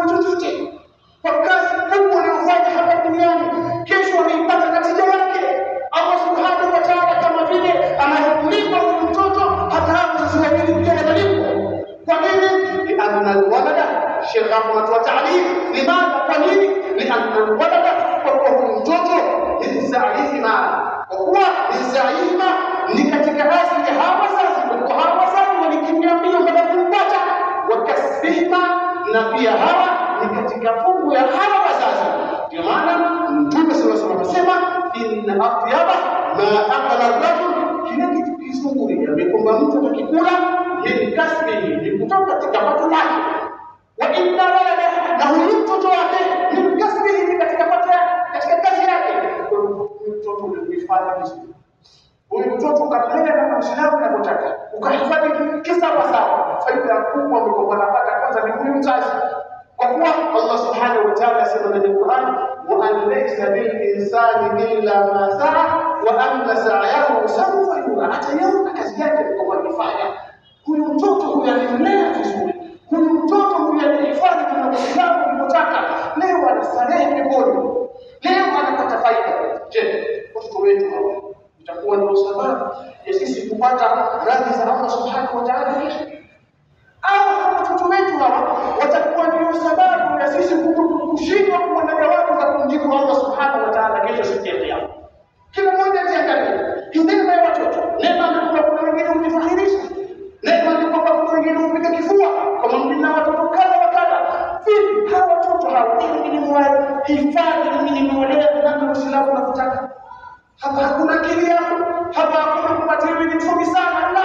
kuchukua chochote kwa kazi kubwa anayofanya hapa duniani, kesho anaipata natija yake. Allah subhanahu wa ta'ala kama vile anamlipa huyu mtoto, hata hapo sasa hivi pia analipwa. Kwa nini? Lianna alwalada, Sheikh anatoa ta'lim, limadha? Kwa nini? Lianna alwalada, kwa kuwa huyu mtoto ni zaima, kwa kuwa ni zaima ni katika asili ya hawa wazazi, kwa kuwa hawa wazazi walikimbia mbio baada ya kumpata, wakasbihima, na pia hawa ni katika fungu ya hawa wazazi. Ndio maana Mtume sallallahu alaihi wasallam anasema inna atyaba ma akala ar-rajul, kile kitu kizuri amekomba mtu atakikula min kasbihi, ni kutoka katika pato lake. Wa inna walada, na huyu mtoto wake min kasbihi, ni katika pato yake, katika kazi yake. Mtoto unahifadhi vizuri, huyu mtoto ukamlea kama Uislamu unavyotaka, ukahifadhi kisawa sawa, faida kubwa mkomba napata kwanza ni huyu mzazi. Kwa kuwa Allah subhanahu wa ta'ala asema ndani ya Qur'an, wa an laysa lil insani illa ma sa'a wa anna sa'yahu sawfa yura, atayaona kazi yake kwa kufanya. Huyu mtoto huyu alimlea vizuri, huyu mtoto huyu alihifadhi kama Uislamu unavyotaka, leo anastarehe peponi, leo anapata faida. Je, watoto wetu hawa itakuwa ndio sababu ya sisi kupata radhi za Allah subhanahu wa ta'ala kesho? Au watoto wetu hawa watakuwa ndio sababu ya sisi kushindwa kuwa na thawabu za kumjibu Allah subhanahu wa ta'ala kesho siku ya Kiyama? Kila mmoja ajiangalie hii neema ya watoto. Neema ndio kwa wengine ujifahirisha, neema ndio kwa wengine upiga kifua kama mna watoto kadha wa kadha. Vipi hawa watoto hawa ili hifadhi, mimi nimewalea na Uislamu unataka? Hapa hakuna akili yako, hapa hakuna kupatia ni msomi sana, la,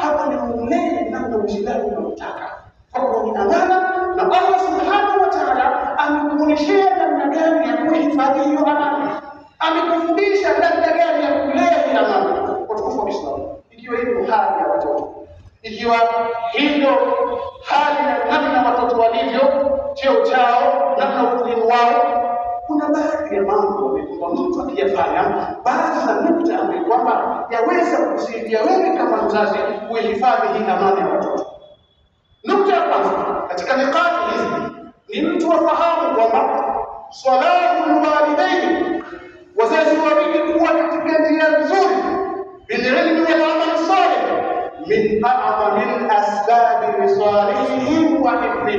hapa ni muumini na Uislamu unataka. Kwa kuwa ni amana, na Allah subhanahu wa ta'ala amekuonyesha namna gani ya kuhifadhi hiyo amana, amekufundisha namna gani ya kulea hiyo amana. Watukufu wa Uislamu, ikiwa hiyo hali ya watoto, ikiwa hiyo hali ya namna watoto walivyo, cheo chao, namna umuhimu wao, kuna baadhi ya mambo kwa mtu akiyafanya, baadhi za nukta ambazo kwamba yaweza kusaidia wewe kama mzazi kuhifadhi hii amana ya watoto. Nukta ya kwanza katika nikati hizi ni mtu afahamu kwamba salahul walidaini, wazazi wawili kuwa katika njia nzuri, bil ilmi wal amal salih, min a'zami al asbab li salihihim wa hifdhihim.